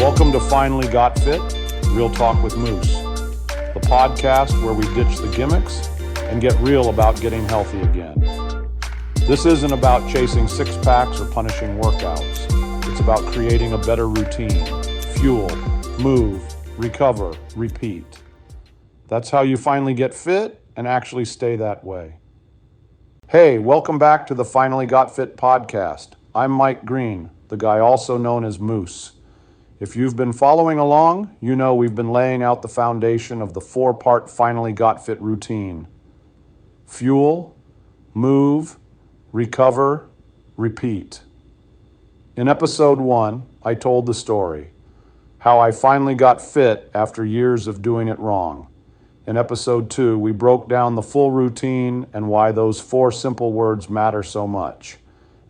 Welcome to FinallyGotFit, Real Talk with Moose, the podcast where we ditch the gimmicks and get real about getting healthy again. This isn't about chasing six-packs or punishing workouts. It's about creating a better routine, fuel, move, recover, repeat. That's how you finally get fit and actually stay that way. Hey, welcome back to the FinallyGotFit podcast. I'm Mike Green, the guy also known as Moose. If you've been following along, you know we've been laying out the foundation of the four-part FinallyGotFit routine. Fuel, move, recover, repeat. In episode 1, I told the story, how I finally got fit after years of doing it wrong. In episode 2, we broke down the full routine and why those 4 simple words matter so much.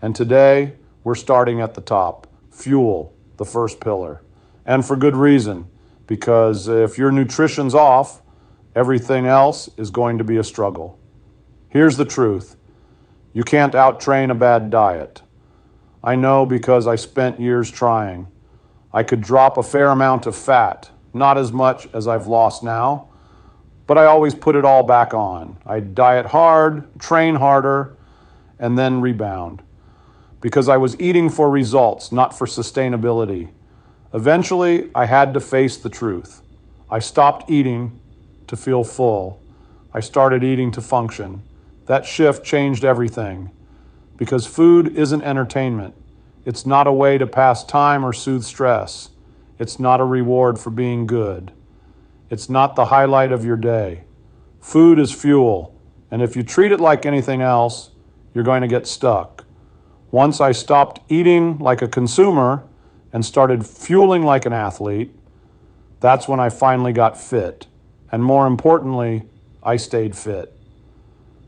And today, we're starting at the top, fuel, the first pillar. And for good reason, because if your nutrition's off, everything else is going to be a struggle. Here's the truth. You can't out-train a bad diet. I know because I spent years trying. I could drop a fair amount of fat, not as much as I've lost now, but I always put it all back on. I'd diet hard, train harder, and then rebound. Because I was eating for results, not for sustainability. Eventually, I had to face the truth. I stopped eating to feel full. I started eating to function. That shift changed everything. Because food isn't entertainment. It's not a way to pass time or soothe stress. It's not a reward for being good. It's not the highlight of your day. Food is fuel, and if you treat it like anything else, you're going to get stuck. Once I stopped eating like a consumer and started fueling like an athlete, that's when I finally got fit. And more importantly, I stayed fit.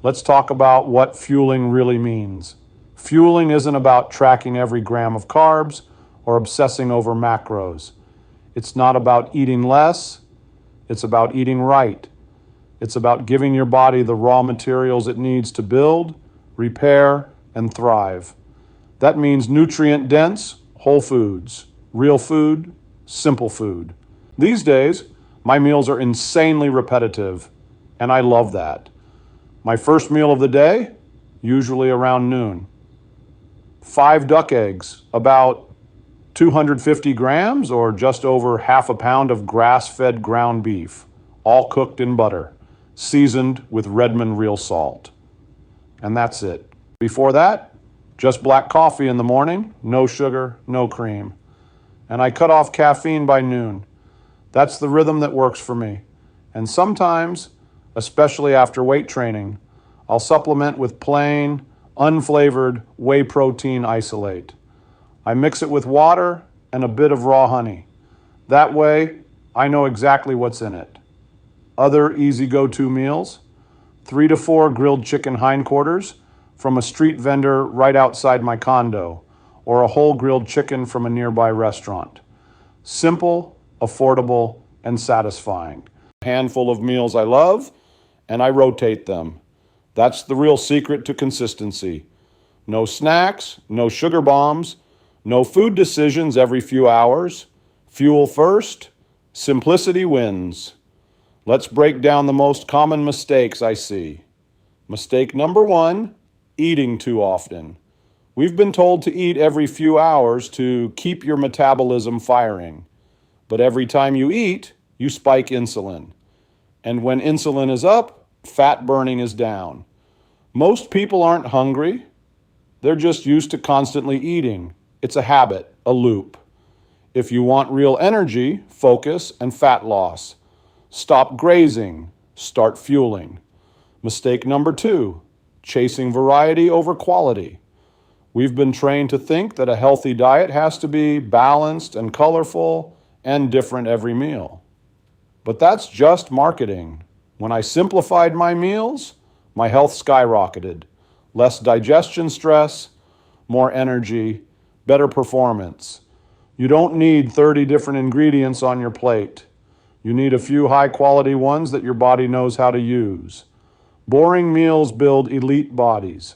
Let's talk about what fueling really means. Fueling isn't about tracking every gram of carbs or obsessing over macros. It's not about eating less. It's about eating right. It's about giving your body the raw materials it needs to build, repair, and thrive. That means nutrient-dense, whole foods, real food, simple food. These days, my meals are insanely repetitive, and I love that. My first meal of the day, usually around noon. 5 duck eggs, about 250 grams or just over half a pound of grass-fed ground beef, all cooked in butter, seasoned with Redmond real salt. And that's it. Before that, just black coffee in the morning, no sugar, no cream. And I cut off caffeine by noon. That's the rhythm that works for me. And sometimes, especially after weight training, I'll supplement with plain, unflavored whey protein isolate. I mix it with water and a bit of raw honey. That way, I know exactly what's in it. Other easy go-to meals, 3 to 4 grilled chicken hindquarters from a street vendor right outside my condo, or a whole grilled chicken from a nearby restaurant. Simple, affordable, and satisfying. A handful of meals I love, and I rotate them. That's the real secret to consistency. No snacks, no sugar bombs, no food decisions every few hours. Fuel first, simplicity wins. Let's break down the most common mistakes I see. Mistake number 1, eating too often. We've been told to eat every few hours to keep your metabolism firing. But every time you eat, you spike insulin. And when insulin is up, fat burning is down. Most people aren't hungry. They're just used to constantly eating. It's a habit, a loop. If you want real energy, focus, and fat loss, stop grazing, start fueling. Mistake number 2, chasing variety over quality. We've been trained to think that a healthy diet has to be balanced and colorful and different every meal. But that's just marketing. When I simplified my meals, my health skyrocketed. Less digestion stress, more energy, better performance. You don't need 30 different ingredients on your plate. You need a few high-quality ones that your body knows how to use. Boring meals build elite bodies.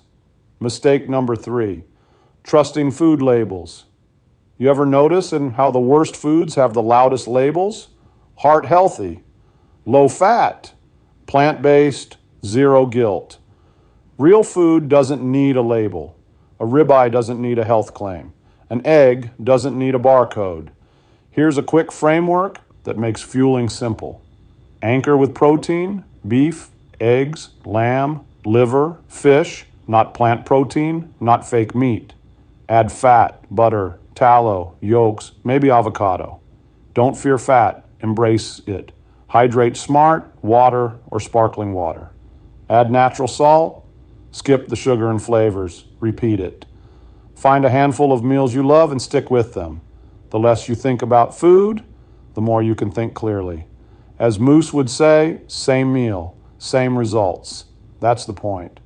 Mistake number 3, trusting food labels. You ever notice in how the worst foods have the loudest labels? Heart healthy, low fat, plant-based, zero guilt. Real food doesn't need a label. A ribeye doesn't need a health claim. An egg doesn't need a barcode. Here's a quick framework that makes fueling simple. Anchor with protein, beef, eggs, lamb, liver, fish, not plant protein, not fake meat. Add fat, butter, tallow, yolks, maybe avocado. Don't fear fat, embrace it. Hydrate smart, water or sparkling water. Add natural salt, skip the sugar and flavors, repeat it. Find a handful of meals you love and stick with them. The less you think about food, the more you can think clearly. As Moose would say, same meal, same results. That's the point.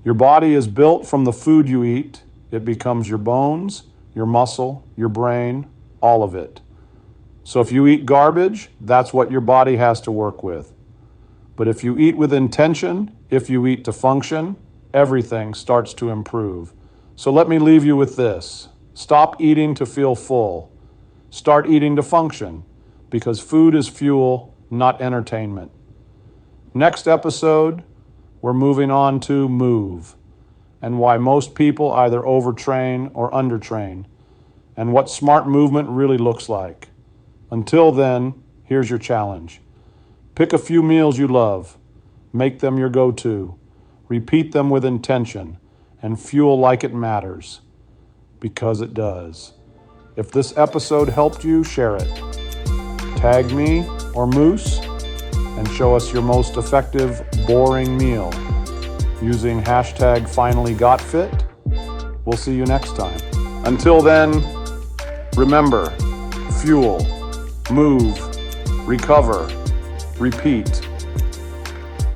Your body is built from the food you eat. It becomes your bones, your muscle, your brain, all of it. So if you eat garbage, that's what your body has to work with. But if you eat with intention, if you eat to function, everything starts to improve. So let me leave you with this. Stop eating to feel full. Start eating to function, because food is fuel, not entertainment. Next episode, we're moving on to move, and why most people either overtrain or undertrain, and what smart movement really looks like. Until then, here's your challenge. Pick a few meals you love. Make them your go-to. Repeat them with intention, and fuel like it matters, because it does. If this episode helped you, share it. Tag me or Moose and show us your most effective boring meal using hashtag FinallyGotFit. We'll see you next time. Until then, remember, fuel, move, recover, repeat.